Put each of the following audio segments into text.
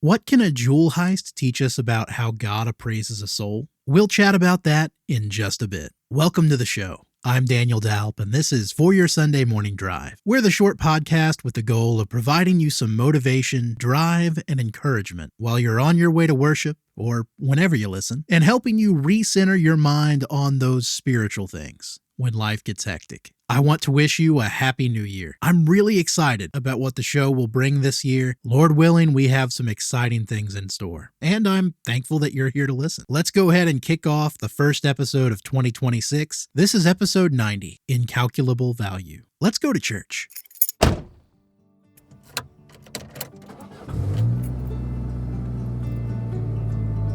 What can a jewel heist teach us about how God appraises a soul? We'll chat about that in just a bit. Welcome to the show. I'm Daniel Dalp, and this is For Your Sunday Morning Drive. We're the short podcast with the goal of providing you some motivation, drive, and encouragement while you're on your way to worship or whenever you listen, and helping you recenter your mind on those spiritual things when life gets hectic. I want to wish you a happy new year. I'm really excited about what the show will bring this year. Lord willing, we have some exciting things in store. And I'm thankful that you're here to listen. Let's go ahead and kick off the first episode of 2026. This is episode 90, Incalculable Value. Let's go to church.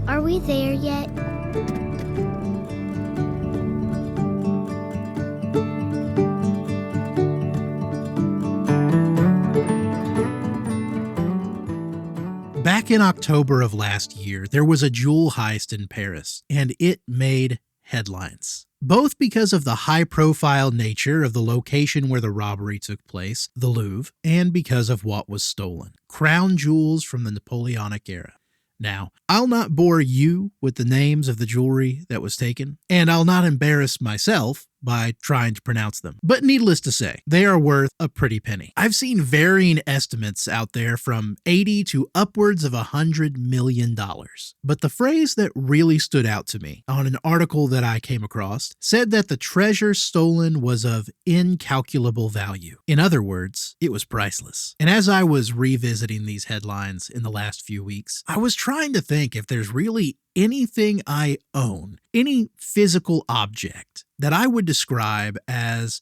Are we there yet? Back in October of last year, there was a jewel heist in Paris, and it made headlines. Both because of the high-profile nature of the location where the robbery took place, the Louvre, and because of what was stolen. Crown jewels from the Napoleonic era. Now, I'll not bore you with the names of the jewelry that was taken, and I'll not embarrass myself by trying to pronounce them. But needless to say, they are worth a pretty penny. I've seen varying estimates out there from 80 to upwards of $100 million. But the phrase that really stood out to me on an article that I came across said that the treasure stolen was of incalculable value. In other words, it was priceless. And as I was revisiting these headlines in the last few weeks, I was trying to think if there's really anything I own, any physical object that I would describe as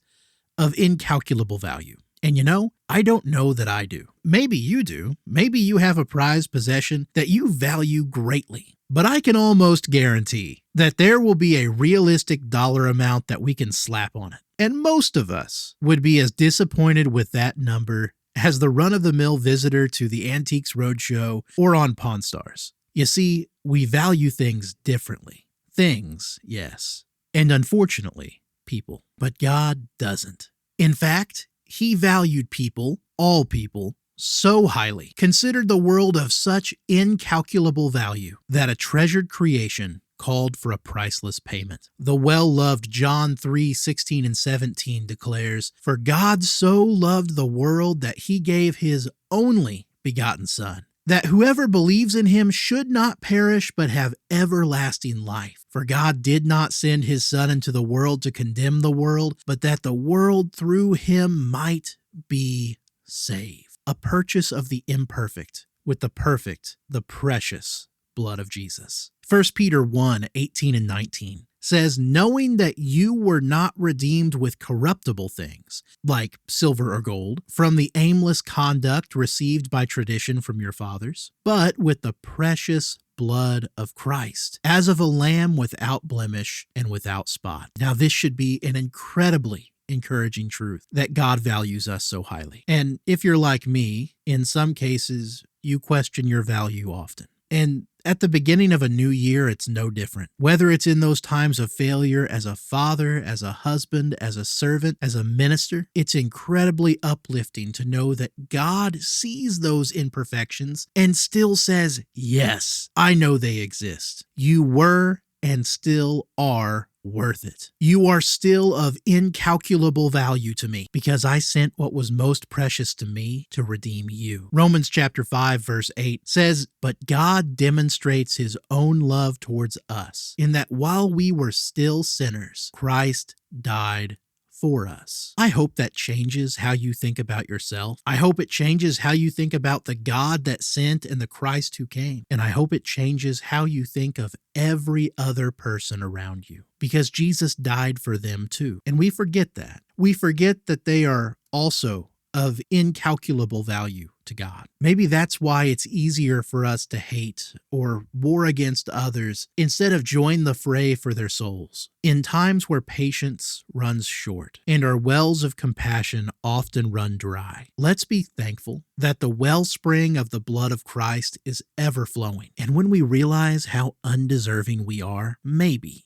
of incalculable value. And you know, I don't know that I do. Maybe you do. Maybe you have a prized possession that you value greatly. But I can almost guarantee that there will be a realistic dollar amount that we can slap on it. And most of us would be as disappointed with that number as the run-of-the-mill visitor to the Antiques Roadshow or on Pawn Stars. You see, we value things differently. Things, yes. And unfortunately, people. But God doesn't. In fact, He valued people, all people, so highly, considered the world of such incalculable value, that a treasured creation called for a priceless payment. The well-loved John 3:16 and 17 declares, "For God so loved the world that He gave His only begotten Son, that whoever believes in Him should not perish but have everlasting life. For God did not send His Son into the world to condemn the world, but that the world through Him might be saved." A purchase of the imperfect with the perfect, the precious blood of Jesus. 1 Peter 1:18 and 19 says, "Knowing that you were not redeemed with corruptible things, like silver or gold, from the aimless conduct received by tradition from your fathers, but with the precious blood of Christ, as of a lamb without blemish and without spot." Now, this should be an incredibly encouraging truth that God values us so highly. And if you're like me, in some cases, you question your value often. And at the beginning of a new year, it's no different. Whether it's in those times of failure as a father, as a husband, as a servant, as a minister, it's incredibly uplifting to know that God sees those imperfections and still says, "Yes, I know they exist. You were and still are worth it. You are still of incalculable value to me because I sent what was most precious to me to redeem you." Romans chapter 5 verse 8 says, "But God demonstrates His own love towards us in that while we were still sinners, Christ died for us." I hope that changes how you think about yourself. I hope it changes how you think about the God that sent and the Christ who came. And I hope it changes how you think of every other person around you, because Jesus died for them too. And we forget that. We forget that they are also of incalculable value to God. Maybe that's why it's easier for us to hate or war against others instead of join the fray for their souls. In times where patience runs short and our wells of compassion often run dry, let's be thankful that the wellspring of the blood of Christ is ever flowing. And when we realize how undeserving we are, maybe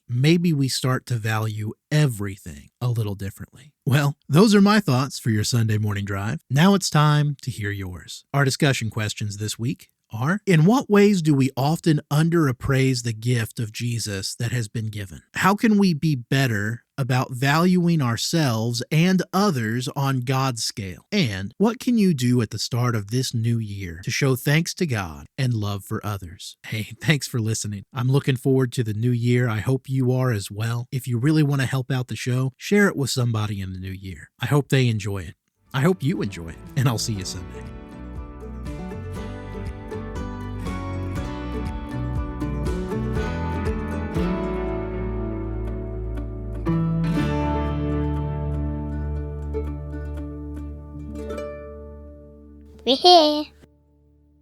we start to value everything a little differently. Well, those are my thoughts for your Sunday morning drive. Now it's time to hear yours. Our discussion questions this week are? In what ways do we often under-appraise the gift of Jesus that has been given? How can we be better about valuing ourselves and others on God's scale? And what can you do at the start of this new year to show thanks to God and love for others? Hey, thanks for listening. I'm looking forward to the new year. I hope you are as well. If you really want to help out the show, share it with somebody in the new year. I hope they enjoy it. I hope you enjoy it, and I'll see you Sunday. We're here.